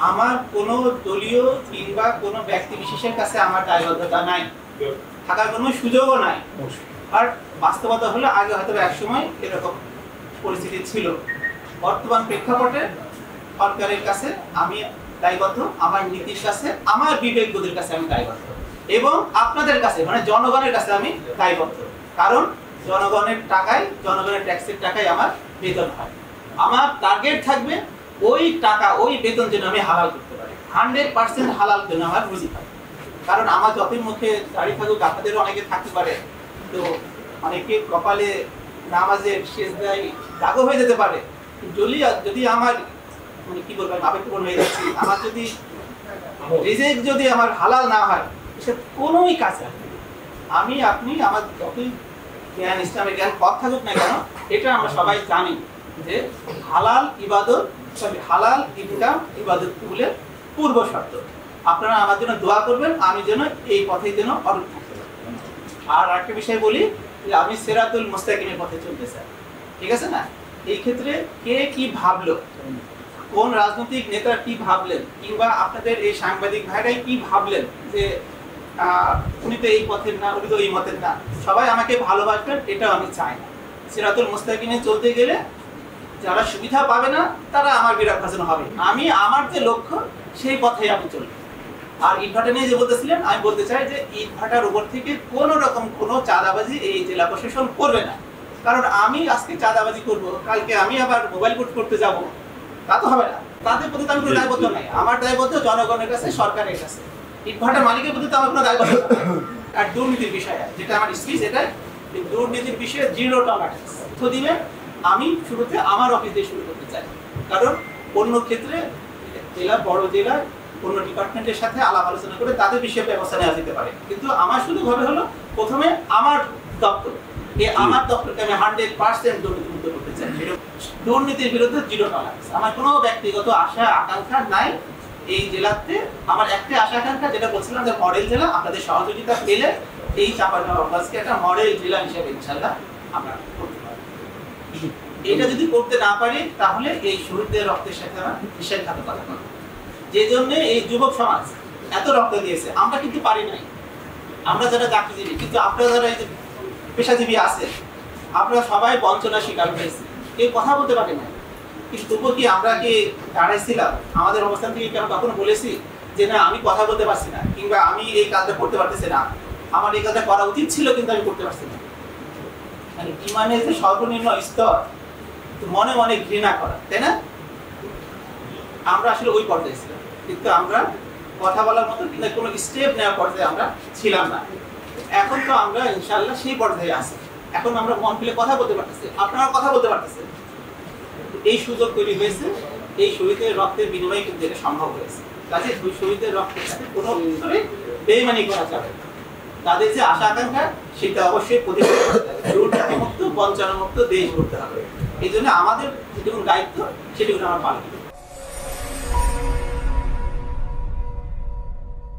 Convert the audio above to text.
আমার কোনো দলীয় কিংবা কোনো ব্যক্তি বিশেষের কাছে আমার দায়বদ্ধতা নাই, থাকার কোনো সুযোগও নাই। আর বাস্তবতা হলো আগে হয়তো একসময় এরকম পরিস্থিতি ছিল। বর্তমান প্রেক্ষাপটে সরকারের কাছে আমি দায়বদ্ধ, আমার নীতির কাছে, আমার বিবেকবোধের কাছে আমি দায়বদ্ধ, এবং আপনাদের কাছে মানে জনগণের কাছে আমি দায়বদ্ধ। কারণ জনগণের টাকায়, জনগণের ট্যাক্সের টাকায় আমার বেতন হয়। আমার টার্গেট থাকবে ওই টাকা, ওই বেতন যেন আমি হালাল করতে পারি, 100% হালাল যেন আমার রুজি হয়। কারণ আমার যতই মুখে দাড়ি থাকুক, আপনাদেরও অনেকে থাকতে পারে, তো অনেকে কপালে নামাজের সেজদায় দাগও হয়ে যেতে পারে। যদি আমার মানে কি বলবেন, আবেগপূর্ণ হয়ে যাচ্ছি, আমার যদি রিজিক যদি আমার হালাল না হয়, সে কোনোই কাজ না। আমি আপনি আমার যতই জ্ঞান, ইসলামের জ্ঞান কম থাকুক না কেন, এটা আমরা সবাই জানি যে হালাল ইবাদত, হালাল ইনকাম ইবাদত কবুলের পূর্ব শর্ত। আপনারা আমার জন্য দোয়া করবেন, আমি যেন এই পথে যেন অটুট থাকতে পারি। আর একটা বিষয় বলি যে আমি সিরাতুল মুস্তাকিমের পথে চলতে চাই, ঠিক আছে না? এই ক্ষেত্রে কে কি ভাবলো, কোন রাজনৈতিক নেতা কি ভাবলেন, কিংবা আপনাদের এই সাংবাদিক ভাইরাই কি ভাবলেন যে উনি তো এই পথের না, উনি তো এই মতের না, সবাই আমাকে ভালোবাসবেন, এটাও আমি চাই না। সিরাতুল মুস্তাকিমে চলতে গেলে যারা সুবিধা পাবে না তারা আমার বিরাগভাজন হবে। আমি আমার যে লক্ষ্য সেই পথে আমি চলব। আর ইটভাটা নিয়ে যে বলতেছিলেন, আমি বলতে চাই যে ইটভাটার উপর থেকে কোনো রকম কোনো চাঁদাবাজি এই জেলা প্রশাসন করবে না। কারণ আমি আজকে চাঁদাবাজি করব, কালকে আমি আবার মোবাইল কোর্ট করতে যাব, তা তো হবে না। তাদের প্রতি আমি কোনো দায়বদ্ধ নাই। আমার দায়বদ্ধ জনগণের কাছে, সরকারের কাছে। ইটভাটার মালিকের প্রতি তো আমার কোনো দায়বদ্ধ নাই। আর দুর্নীতির বিষয়ে যেটা আমার স্পিচ, এটা দুর্নীতির বিষয়ে 0 টলারেন্স দিবেন। আমি শুরুতে আমার অফিস দিয়ে শুরু করতে চাই, কারণ অন্য ক্ষেত্রে জেলা, বড় জেলা, অন্য ডিপার্টমেন্টের সাথে আলাপ আলোচনা করে তাদের বিষয়ে ব্যবস্থা নেওয়া যেতে পারে। কিন্তু আমার শুধু ভাবে হলো প্রথমে আমার দপ্তর, আমার দপ্তরকে আমি 100% দুর্নীতিমুক্ত করতে চাই। দুর্নীতির বিরুদ্ধে 0 টলারেন্স। আমার কোনো ব্যক্তিগত আশা আকাঙ্ক্ষা নাই এই জেলাতে। আমার একটা আশা আকাঙ্ক্ষা, যেটা বলছিলাম যে মডেল জেলা, আপনাদের সহযোগিতা পেলে এই চাঁপাইনবাবগঞ্জকে একটা মডেল জেলা হিসেবে ইনশাআল্লাহ আমরা করতে পারব। এটা যদি করতে না পারি তাহলে এই শহীদদের রক্তের সাথে আমরা বিশ্বাসঘাতকতা করব। যে জন্য এই যুবক সমাজ এত রক্ত দিয়েছে, আমরা কিন্তু পারি নাই। আমরা যারা চাকরিজীবী, কিন্তু আপনারা যারা এই যে পেশাজীবী আছে, আপনারা সবাই বঞ্চনার শিকার হয়েছে, কেউ কথা বলতে পারে না। কিন্তু তবুও কি আমরা কি দাঁড়াইছিলাম? আমাদের অবস্থান থেকে কেন কখনো বলেছি যে না আমি কথা বলতে পারছি না, কিংবা আমি এই কাজটা করতে পারতেছি না, আমার এই কাজটা করা উচিত ছিল কিন্তু আমি করতে পারছি না? মানে ইমানের যে সর্বনিম্ন স্তর, মনে মনে ঘৃণা করা, তাই না? আমরা আসলে ওই পর্যায়ে ছিলাম, কিন্তু আমরা কথা বলার মতো কিংবা কোনো স্টেপ নেওয়ার পর্যায়ে আমরা ছিলাম না। এখন তো আমরা ইনশাআল্লাহ সেই পর্যায়ে আছি। এখন আমরা মন খুলে কথা বলতে পারতেছি, আপনারা কথা বলতে পারতেছেন। এই সুযোগ তৈরি হয়েছে, এই শহীদের রক্তের বিনিময়ে কিন্তু এটা সম্ভব হয়েছে। কাজে ওই শহীদের রক্তের সাথে কোনো স্তরে বেইমানি করা যাবে না। তাদের যে আশা আকাঙ্ক্ষা সেটা অবশ্যই প্রতিষ্ঠা করতে হবে। দুর্নীতিমুক্ত, বঞ্চনামুক্ত দেশ করতে হবে। এই জন্য আমাদের যেটুকু দায়িত্ব সেটুকু আমরা পালন করব।